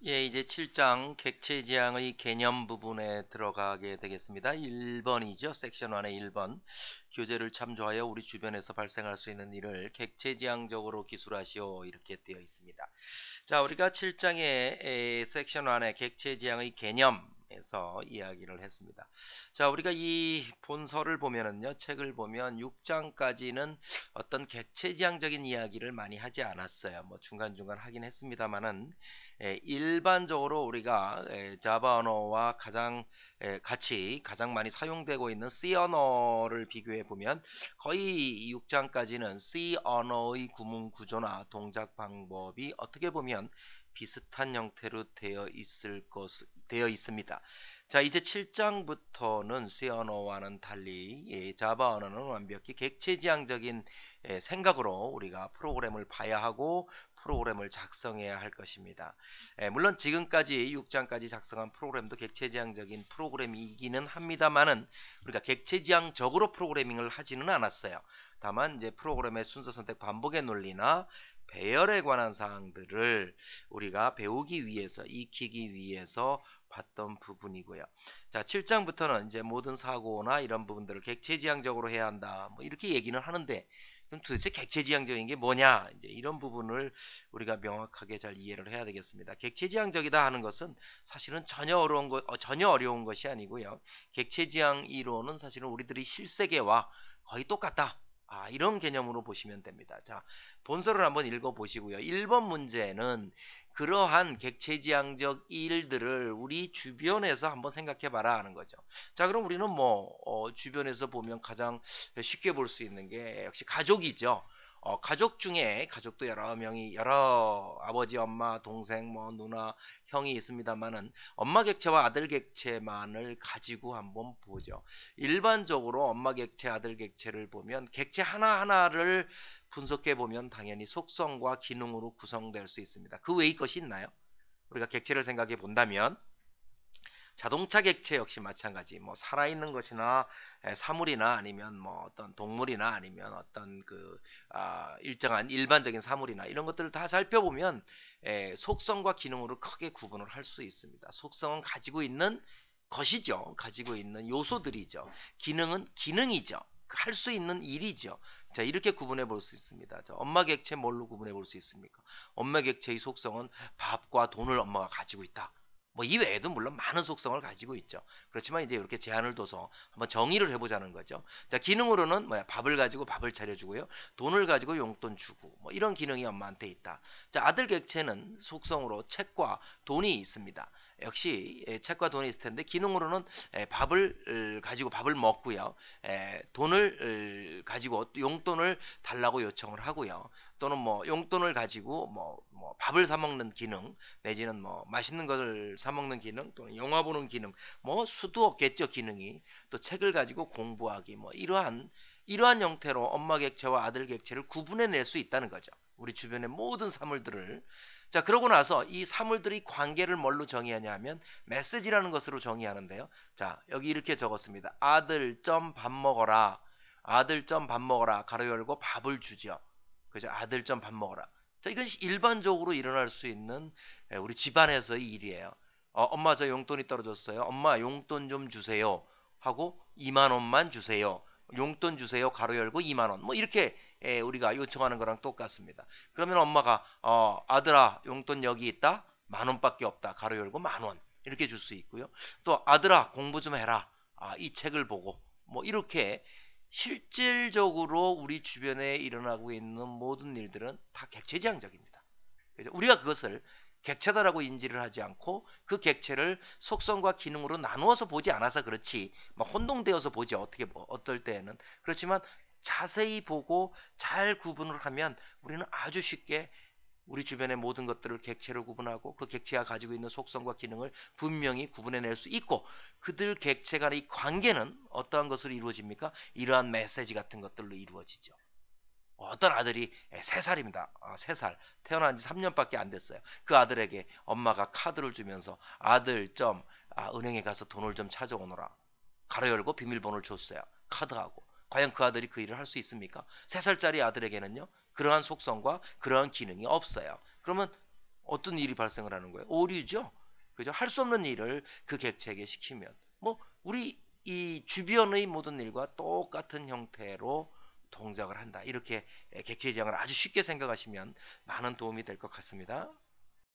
예, 이제 7장 객체지향의 개념 부분에 들어가게 되겠습니다. 1번이죠. 섹션 1의 1번. 교재를 참조하여 우리 주변에서 발생할 수 있는 일을 객체지향적으로 기술하시오. 이렇게 되어 있습니다. 자, 우리가 7장의 섹션 1의 객체지향의 개념에서 이야기를 했습니다. 자, 우리가 이 본서를 보면은요, 책을 보면 6장까지는 어떤 객체지향적인 이야기를 많이 하지 않았어요. 뭐 중간중간 하긴 했습니다만은 일반적으로 우리가 자바 언어와 같이 가장 많이 사용되고 있는 C 언어를 비교해 보면 거의 6장까지는 C 언어의 구문 구조나 동작 방법이 어떻게 보면 비슷한 형태로 되어 있습니다. 자, 이제 7장부터는 C 언어와는 달리 자바 언어는 완벽히 객체지향적인 생각으로 우리가 프로그램을 봐야 하고 프로그램을 작성해야 할 것입니다. 물론 지금까지 6장까지 작성한 프로그램도 객체지향적인 프로그램이기는 합니다만은 우리가 객체지향적으로 프로그래밍을 하지는 않았어요. 다만 이제 프로그램의 순서 선택 반복의 논리나 배열에 관한 사항들을 우리가 배우기 위해서 익히기 위해서 봤던 부분이고요. 자, 7장부터는 이제 모든 사고나 이런 부분들을 객체지향적으로 해야 한다. 뭐 이렇게 얘기는 하는데 그럼 도대체 객체지향적인 게 뭐냐? 이제 이런 부분을 우리가 명확하게 잘 이해를 해야 되겠습니다. 객체지향적이다 하는 것은 사실은 전혀 어려운 것이 아니고요. 객체지향 이론은 사실은 우리들이 실세계와 거의 똑같다. 이런 개념으로 보시면 됩니다. 자, 본서를 한번 읽어 보시고요. 1번 문제는 그러한 객체지향적 일들을 우리 주변에서 한번 생각해 봐라 하는 거죠. 자, 그럼 우리는 주변에서 보면 가장 쉽게 볼 수 있는 게 역시 가족이죠. 가족 중에 가족도 여러 아버지, 엄마, 동생, 뭐 누나, 형이 있습니다만은 엄마 객체와 아들 객체만을 가지고 한번 보죠. 일반적으로 엄마 객체, 아들 객체를 보면 객체 하나하나를 분석해 보면 당연히 속성과 기능으로 구성될 수 있습니다. 그 외의 것이 있나요? 우리가 객체를 생각해 본다면 자동차 객체 역시 마찬가지. 뭐 살아있는 것이나 사물이나 아니면 뭐 어떤 동물이나 아니면 어떤 일정한 일반적인 사물이나 이런 것들을 다 살펴보면 속성과 기능으로 크게 구분을 할 수 있습니다. 속성은 가지고 있는 것이죠. 가지고 있는 요소들이죠. 기능은 기능이죠. 할 수 있는 일이죠. 자, 이렇게 구분해 볼 수 있습니다. 자, 엄마 객체 뭘로 구분해 볼 수 있습니까? 엄마 객체의 속성은 밥과 돈을 엄마가 가지고 있다. 뭐 이외에도 물론 많은 속성을 가지고 있죠. 그렇지만 이제 이렇게 제한을 둬서 한번 정의를 해보자는 거죠. 자, 기능으로는 뭐야? 밥을 가지고 밥을 차려주고요. 돈을 가지고 용돈 주고 뭐 이런 기능이 엄마한테 있다. 자, 아들 객체는 속성으로 책과 돈이 있습니다. 역시 책과 돈이 있을 텐데 기능으로는 밥을 가지고 밥을 먹고요. 돈을 가지고 용돈을 달라고 요청을 하고요. 또는 뭐 용돈을 가지고 뭐 밥을 사 먹는 기능 내지는 뭐 맛있는 것을 사 먹는 기능 또는 영화 보는 기능 뭐 수도 없겠죠 기능이 또 책을 가지고 공부하기 뭐 이러한 형태로 엄마 객체와 아들 객체를 구분해낼 수 있다는 거죠. 우리 주변의 모든 사물들을 자 그러고 나서 이 사물들이 관계를 뭘로 정의하냐 하면 메시지라는 것으로 정의하는데요. 자 여기 이렇게 적었습니다. 아들 점 밥 먹어라. 아들 점 밥 먹어라. 가로 열고 밥을 주죠. 그죠? 아들 좀 밥 먹어라. 자, 이건 일반적으로 일어날 수 있는 우리 집안에서의 일이에요. 엄마 저 용돈이 떨어졌어요. 엄마 용돈 좀 주세요. 하고 2만 원만 주세요. 용돈 주세요. 가로 열고 2만 원. 뭐 이렇게 우리가 요청하는 거랑 똑같습니다. 그러면 엄마가 아들아 용돈 여기 있다. 만 원밖에 없다. 가로 열고 만 원. 이렇게 줄 수 있고요. 또 아들아 공부 좀 해라. 이 책을 보고 뭐 이렇게 실질적으로 우리 주변에 일어나고 있는 모든 일들은 다 객체지향적입니다. 우리가 그것을 객체다라고 인지를 하지 않고 그 객체를 속성과 기능으로 나누어서 보지 않아서 그렇지 막 혼동되어서 보지 어떨 때에는 그렇지만 자세히 보고 잘 구분을 하면 우리는 아주 쉽게 우리 주변의 모든 것들을 객체로 구분하고 그 객체가 가지고 있는 속성과 기능을 분명히 구분해낼 수 있고 그들 객체 간의 관계는 어떠한 것으로 이루어집니까? 이러한 메시지 같은 것들로 이루어지죠. 어떤 아들이 3살입니다. 3살. 태어난 지 3년밖에 안 됐어요. 그 아들에게 엄마가 카드를 주면서 아들 점 은행에 가서 돈을 좀 찾아오너라. 가로 열고 비밀번호를 줬어요. 카드하고. 과연 그 아들이 그 일을 할 수 있습니까? 3살짜리 아들에게는요. 그러한 속성과 그러한 기능이 없어요. 그러면 어떤 일이 발생을 하는 거예요? 오류죠. 그죠? 할 수 없는 일을 그 객체에게 시키면 뭐 우리 이 주변의 모든 일과 똑같은 형태로 동작을 한다. 이렇게 객체 지향을 아주 쉽게 생각하시면 많은 도움이 될 것 같습니다.